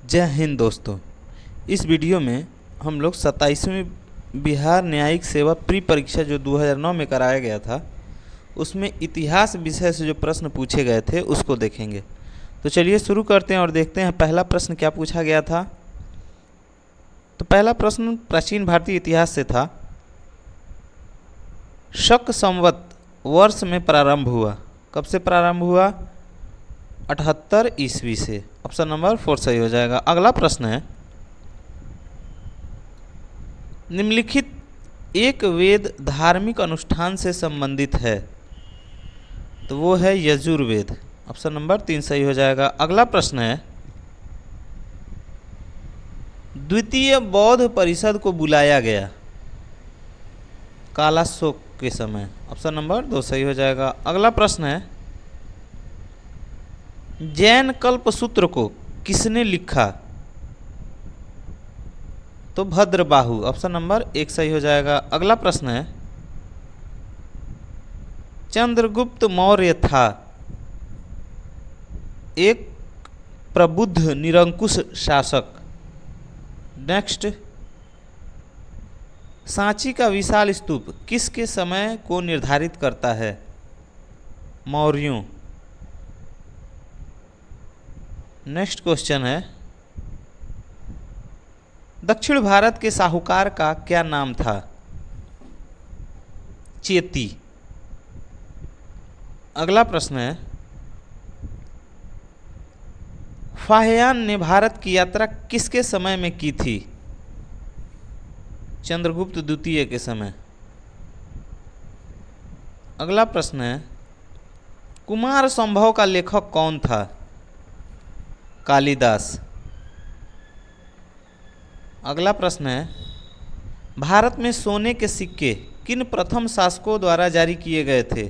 जय हिंद दोस्तों। इस वीडियो में हम लोग 27वीं बिहार न्यायिक सेवा प्री परीक्षा जो 2009 में कराया गया था उसमें इतिहास विषय से जो प्रश्न पूछे गए थे उसको देखेंगे। तो चलिए शुरू करते हैं और देखते हैं पहला प्रश्न क्या पूछा गया था। तो पहला प्रश्न प्राचीन भारतीय इतिहास से था। शक संवत वर्ष में प्रारंभ हुआ। कब से प्रारंभ हुआ? 78 ईस्वी से। ऑप्शन नंबर 4 सही हो जाएगा। अगला प्रश्न है, निम्नलिखित एक वेद धार्मिक अनुष्ठान से संबंधित है, तो वो है यजुर्वेद। ऑप्शन नंबर 3 सही हो जाएगा। अगला प्रश्न है, द्वितीय बौद्ध परिषद को बुलाया गया कालाशोक के समय। ऑप्शन नंबर 2 सही हो जाएगा। अगला प्रश्न है, जैन कल्पसूत्र को किसने लिखा? तो भद्रबाहु। ऑप्शन नंबर 1 सही हो जाएगा। अगला प्रश्न है, चंद्रगुप्त मौर्य था एक प्रबुद्ध निरंकुश शासक। नेक्स्ट, सांची का विशाल स्तूप किसके समय को निर्धारित करता है? मौर्यों। नेक्स्ट क्वेश्चन है, दक्षिण भारत के साहूकार का क्या नाम था? चेती। अगला प्रश्न है, फाहियान ने भारत की यात्रा किसके समय में की थी? चंद्रगुप्त द्वितीय के समय। अगला प्रश्न है, कुमार संभव का लेखक कौन था? कालिदास। अगला प्रश्न है, भारत में सोने के सिक्के किन प्रथम शासकों द्वारा जारी किए गए थे?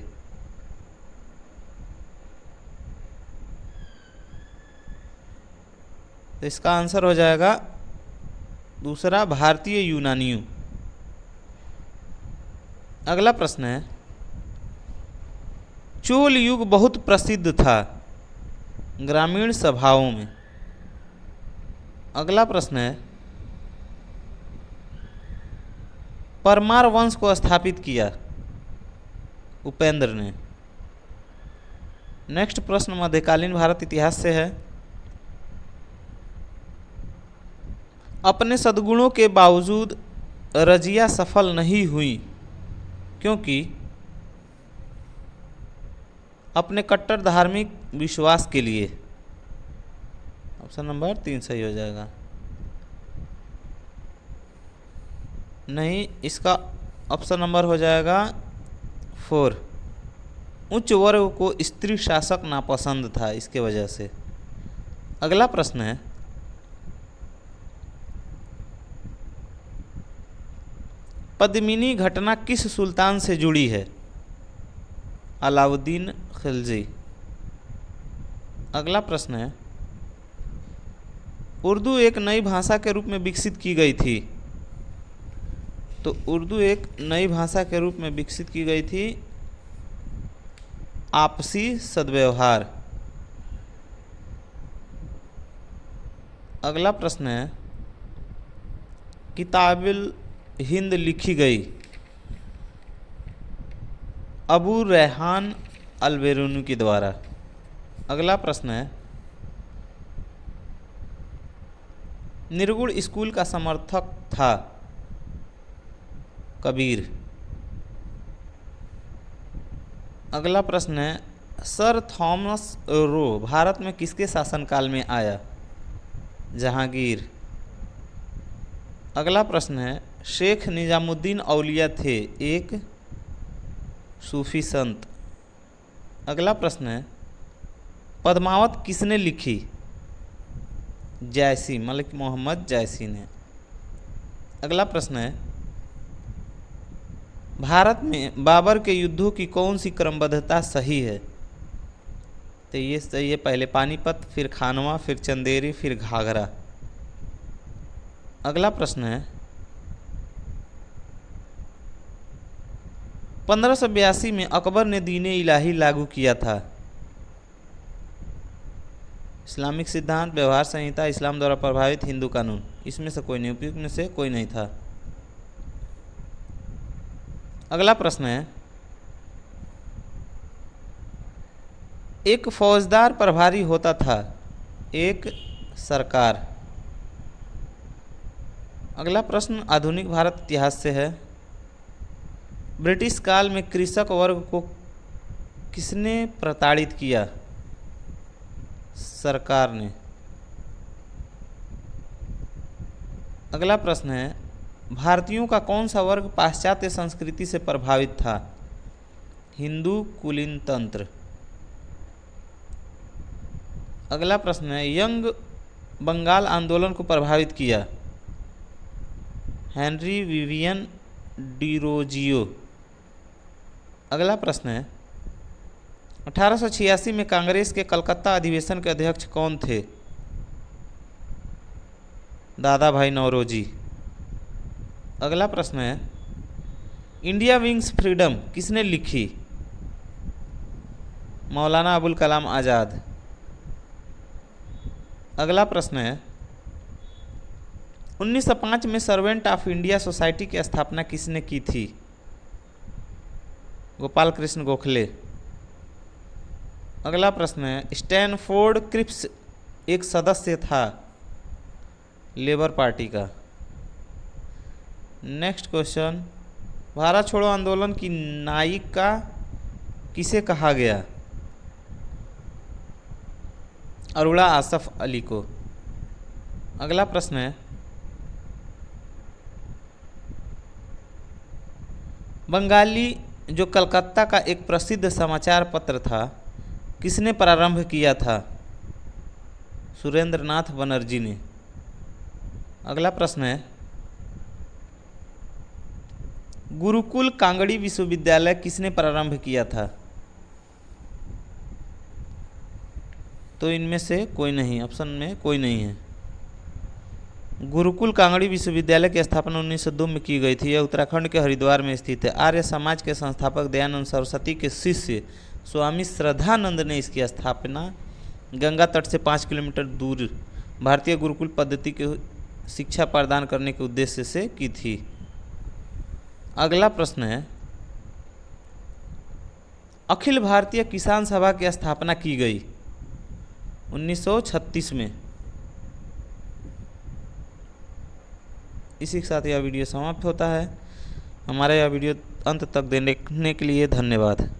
तो इसका आंसर हो जाएगा दूसरा, भारतीय यूनानियों। अगला प्रश्न है, चोल युग बहुत प्रसिद्ध था ग्रामीण सभाओं में। अगला प्रश्न है, परमार वंश को स्थापित किया उपेंद्र ने। नेक्स्ट प्रश्न मध्यकालीन भारत इतिहास से है, अपने सद्गुणों के बावजूद रजिया सफल नहीं हुई क्योंकि अपने कट्टर धार्मिक विश्वास के लिए। ऑप्शन नंबर 3 सही हो जाएगा। नहीं, इसका ऑप्शन नंबर हो जाएगा 4, उच्च वर्ग को स्त्री शासक नापसंद था, इसके वजह से। अगला प्रश्न है, पद्मिनी घटना किस सुल्तान से जुड़ी है? अलाउद्दीन खिलजी। अगला प्रश्न है, उर्दू एक नई भाषा के रूप में विकसित की गई थी। तो उर्दू एक नई भाषा के रूप में विकसित की गई थी आपसी सद्व्यवहार। अगला प्रश्न है, किताबुल हिंद लिखी गई अबू रेहान अल-बेरूनी के द्वारा। अगला प्रश्न है, निर्गुण स्कूल का समर्थक था कबीर। अगला प्रश्न है, सर थॉमस रो भारत में किसके शासनकाल में आया? जहांगीर। अगला प्रश्न है, शेख निजामुद्दीन औलिया थे एक सूफी संत। अगला प्रश्न है, पद्मावत किसने लिखी? जैसी, मलिक मोहम्मद जैसी ने। अगला प्रश्न है, भारत में बाबर के युद्धों की कौन सी क्रमबद्धता सही है? तो ये सही है, पहले पानीपत, फिर खानवा, फिर चंदेरी, फिर घाघरा। अगला प्रश्न है, 1582 में अकबर ने दीन इलाही लागू किया था। इस्लामिक सिद्धांत, व्यवहार संहिता, इस्लाम द्वारा प्रभावित, हिंदू कानून। इसमें से कोई नहीं, उपयुक्त में से कोई नहीं था। अगला प्रश्न है, एक फौजदार प्रभारी होता था, एक सरकार। अगला प्रश्न आधुनिक भारत इतिहास से है। ब्रिटिश काल में कृषक वर्ग को किसने प्रताड़ित किया? सरकार ने। अगला प्रश्न है, भारतीयों का कौन सा वर्ग पाश्चात्य संस्कृति से प्रभावित था? हिंदू कुलीन तंत्र। अगला प्रश्न है, यंग बंगाल आंदोलन को प्रभावित किया? Henry Vivian Derozio. अगला प्रश्न है, 1886 में कांग्रेस के कलकत्ता अधिवेशन के अध्यक्ष कौन थे? दादा भाई नौरोजी। अगला प्रश्न है, इंडिया विंग्स फ्रीडम किसने लिखी? मौलाना अबुल कलाम आज़ाद। अगला प्रश्न है, 1905 में सर्वेंट ऑफ इंडिया सोसाइटी की स्थापना किसने की थी? गोपाल कृष्ण गोखले। अगला प्रश्न है, स्टैनफोर्ड क्रिप्स एक सदस्य था लेबर पार्टी का। नेक्स्ट क्वेश्चन, भारत छोड़ो आंदोलन की नायिका किसे कहा गया? अरुणा आसफ अली को। अगला प्रश्न है, बंगाली जो कलकत्ता का एक प्रसिद्ध समाचार पत्र था, किसने प्रारंभ किया था? सुरेंद्र नाथ बनर्जी ने। अगला प्रश्न है, गुरुकुल कांगड़ी विश्वविद्यालय किसने प्रारंभ किया था? तो इनमें से कोई नहीं, ऑप्शन में कोई नहीं है। गुरुकुल कांगड़ी विश्वविद्यालय की स्थापना 1902 में की गई थी। यह उत्तराखंड के हरिद्वार में स्थित है। आर्य समाज के संस्थापक दयानंद सरस्वती के शिष्य स्वामी श्रद्धानंद ने इसकी स्थापना गंगा तट से 5 किलोमीटर दूर भारतीय गुरुकुल पद्धति की शिक्षा प्रदान करने के उद्देश्य से की थी। अगला प्रश्न है, अखिल भारतीय किसान सभा की स्थापना की गई 1936 में। इसी के साथ यह वीडियो समाप्त होता है। हमारा यह वीडियो अंत तक देखने के लिए धन्यवाद।